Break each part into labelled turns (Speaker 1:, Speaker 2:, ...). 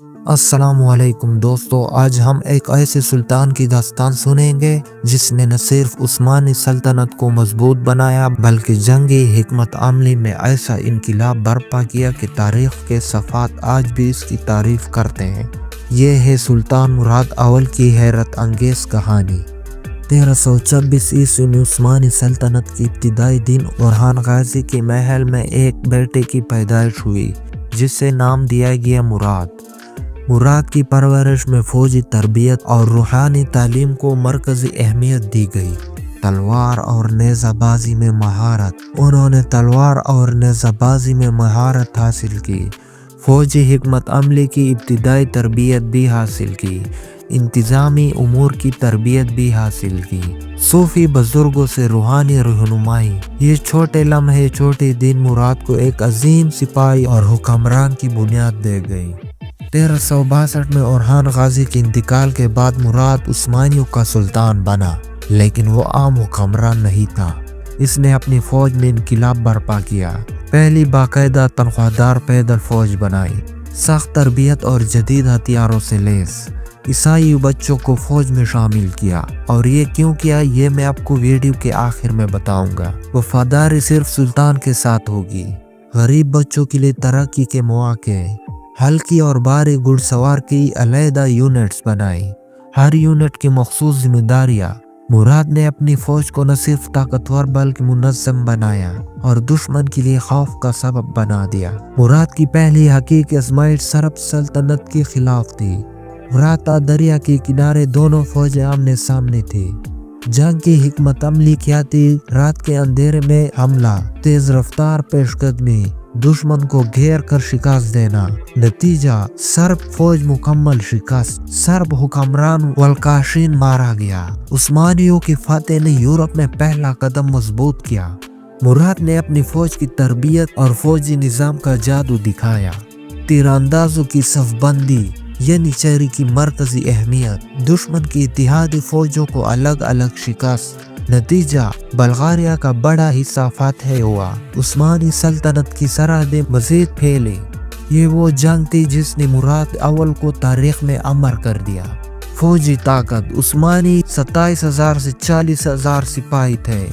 Speaker 1: السلام علیکم دوستو، آج ہم ایک ایسے سلطان کی داستان سنیں گے جس نے نہ صرف عثمانی سلطنت کو مضبوط بنایا بلکہ جنگی حکمت عملی میں ایسا انقلاب برپا کیا کہ تاریخ کے صفحات آج بھی اس کی تعریف کرتے ہیں۔ یہ ہے سلطان مراد اول کی حیرت انگیز کہانی۔ 1326 عیسوی میں عثمانی سلطنت کی ابتدائی دن اورہان غازی کے محل میں ایک بیٹے کی پیدائش ہوئی جسے نام دیا گیا مراد۔ مراد کی پرورش میں فوجی تربیت اور روحانی تعلیم کو مرکزی اہمیت دی گئی۔ تلوار اور نیزہ بازی میں مہارت انہوں نے تلوار اور نیزہ بازی میں مہارت حاصل کی، فوجی حکمت عملی کی ابتدائی تربیت بھی حاصل کی، انتظامی امور کی تربیت بھی حاصل کی، صوفی بزرگوں سے روحانی رہنمائی۔ یہ چھوٹے لمحے چھوٹے دن مراد کو ایک عظیم سپاہی اور حکمران کی بنیاد دے گئی۔ 1362 میں اورہان غازی کے انتقال کے بعد مراد عثمانیوں کا سلطان بنا، لیکن وہ عام حکمران نہیں تھا۔ اس نے اپنی فوج میں انقلاب برپا کیا، پہلی باقاعدہ تنخواہ دار پیدل فوج بنائی، سخت تربیت اور جدید ہتھیاروں سے لیس۔ عیسائی بچوں کو فوج میں شامل کیا، اور یہ کیوں کیا یہ میں آپ کو ویڈیو کے آخر میں بتاؤں گا۔ وفاداری صرف سلطان کے ساتھ ہوگی۔ غریب بچوں کے لیے ترقی کے مواقع، ہلکی اور بھاری گھڑ سوار کی علیحدہ یونٹس بنائی، ہر یونٹ کی مخصوص ذمہ داریاں۔ مراد نے اپنی فوج کو نہ صرف طاقتور بلکہ منظم بنایا اور دشمن کے لیے خوف کا سبب بنا دیا۔ مراد کی پہلی حقیقی آزمائش سرب سلطنت کے خلاف تھی۔ راتا دریا کے کنارے دونوں فوجیں آمنے سامنے تھی۔ جنگ کی حکمت عملی کیا تھی؟ رات کے اندھیرے میں حملہ، تیز رفتار پیش قدمی، دشمن کو گھیر کر شکست دینا۔ نتیجہ سرب فوج مکمل شکست، سرب حکمران ولکاشین مارا گیا۔ عثمانیوں کی فتح نے یورپ میں پہلا قدم مضبوط کیا۔ مراد نے اپنی فوج کی تربیت اور فوجی نظام کا جادو دکھایا۔ تیر اندازوں کی صف بندی، یعنی چہرے کی مرکزی اہمیت، دشمن کی اتحادی فوجوں کو الگ الگ شکست۔ نتیجہ بلغاریہ کا بڑا حصہ فتح ہوا، عثمانی سلطنت کی سرحدیں مزید پھیلی۔ یہ وہ جنگ تھی جس نے مراد اول کو تاریخ میں امر کر دیا۔ فوجی طاقت، عثمانی 27,000 سے 40,000 سپاہی تھے،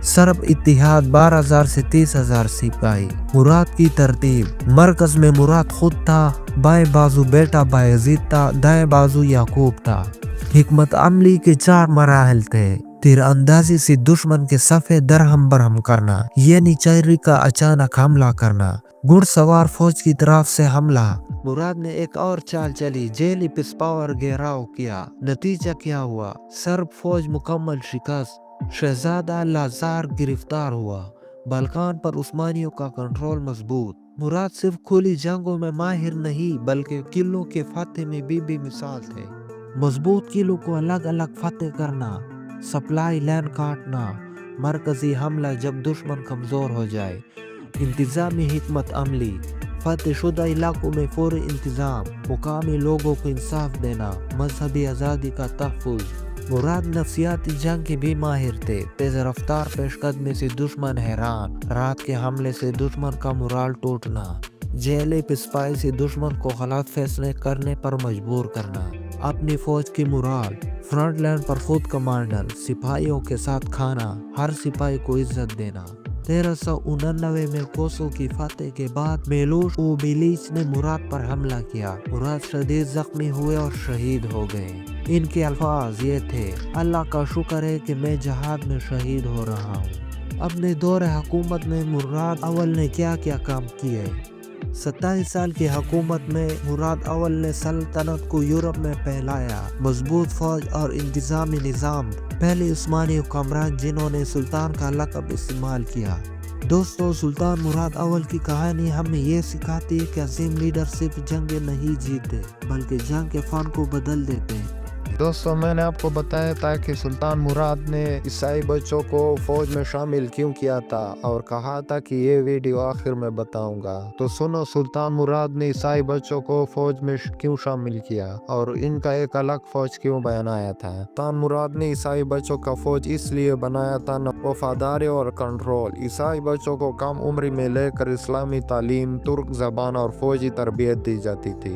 Speaker 1: سرب اتحاد 12,000 سے 30,000 سپاہی۔ مراد کی ترتیب، مرکز میں مراد خود تھا، بائیں بازو بیٹا بایزید تھا، دائیں بازو یعقوب تھا۔ حکمت عملی کے 4 مراحل تھے۔ تیر اندازی سے دشمن کے صفے درہم برہم کرنا، یعنی چہرے کا اچانک حملہ کرنا۔ گھڑ سوار فوج کی طرف سے حملہ، مراد نے ایک اور چال چلی، جیلی پسپاور گھیراؤ کیا۔ نتیجہ کیا ہوا؟ سرب فوج مکمل شکست، شہزادہ لازار گرفتار ہوا۔ بلقان پر عثمانیوں کا کنٹرول مضبوط۔ مراد صرف کھلی جنگوں میں ماہر نہیں بلکہ قلعوں کے فتح میں بھی مثال تھے۔ مضبوط قلعوں کو الگ الگ فتح کرنا، سپلائی لائن کاٹنا، مرکزی حملہ جب دشمن کمزور ہو جائے۔ انتظامی حکمت عملی، فتح شدہ علاقوں میں فوری انتظام، مقامی لوگوں کو انصاف دینا، مذہبی آزادی کا تحفظ۔ مراد نفسیاتی جنگ کے بھی ماہر تھے، تیز رفتار پیش قدمی سے دشمن حیران، رات کے حملے سے دشمن کا مورال ٹوٹنا، جیلی پسپائی سے دشمن کو غلط فیصلے کرنے پر مجبور کرنا۔ اپنی فوج کی مورال، فرنٹ لائن پر خود کمانڈر، سپاہیوں کے ساتھ کھانا، ہر سپاہی کو عزت دینا۔ 1399 میں کوسو کی فتح کے بعد میلوش اوبیلیچ نے مراد پر حملہ کیا۔ مراد شدید زخمی ہوئے اور شہید ہو گئے۔ ان کے الفاظ یہ تھے: اللہ کا شکر ہے کہ میں جہاد میں شہید ہو رہا ہوں۔ اپنے دور حکومت میں مراد اول نے کیا کیا کام کیے؟ 27 سال کی حکومت میں مراد اول نے سلطنت کو یورپ میں پھیلایا۔ مضبوط فوج اور انتظامی نظام، پہلے عثمانی حکمران جنہوں نے سلطان کا لقب استعمال کیا۔ دوستو، سلطان مراد اول کی کہانی ہمیں یہ سکھاتی ہے کہ عظیم لیڈر صرف جنگیں نہیں جیتے بلکہ جنگ کے فن کو بدل دیتے ہیں۔
Speaker 2: دوستو، میں نے آپ کو بتایا تھا کہ سلطان مراد نے عیسائی بچوں کو فوج میں شامل کیوں کیا تھا اور کہا تھا کہ یہ ویڈیو آخر میں بتاؤں گا۔ تو سنو، سلطان مراد نے عیسائی بچوں کو فوج میں کیوں شامل کیا اور ان کا ایک الگ فوج کیوں بنایا تھا۔ سلطان مراد نے عیسائی بچوں کا فوج اس لیے بنایا تھا وفاداری اور کنٹرول۔ عیسائی بچوں کو کم عمری میں لے کر اسلامی تعلیم، ترک زبان اور فوجی تربیت دی جاتی تھی۔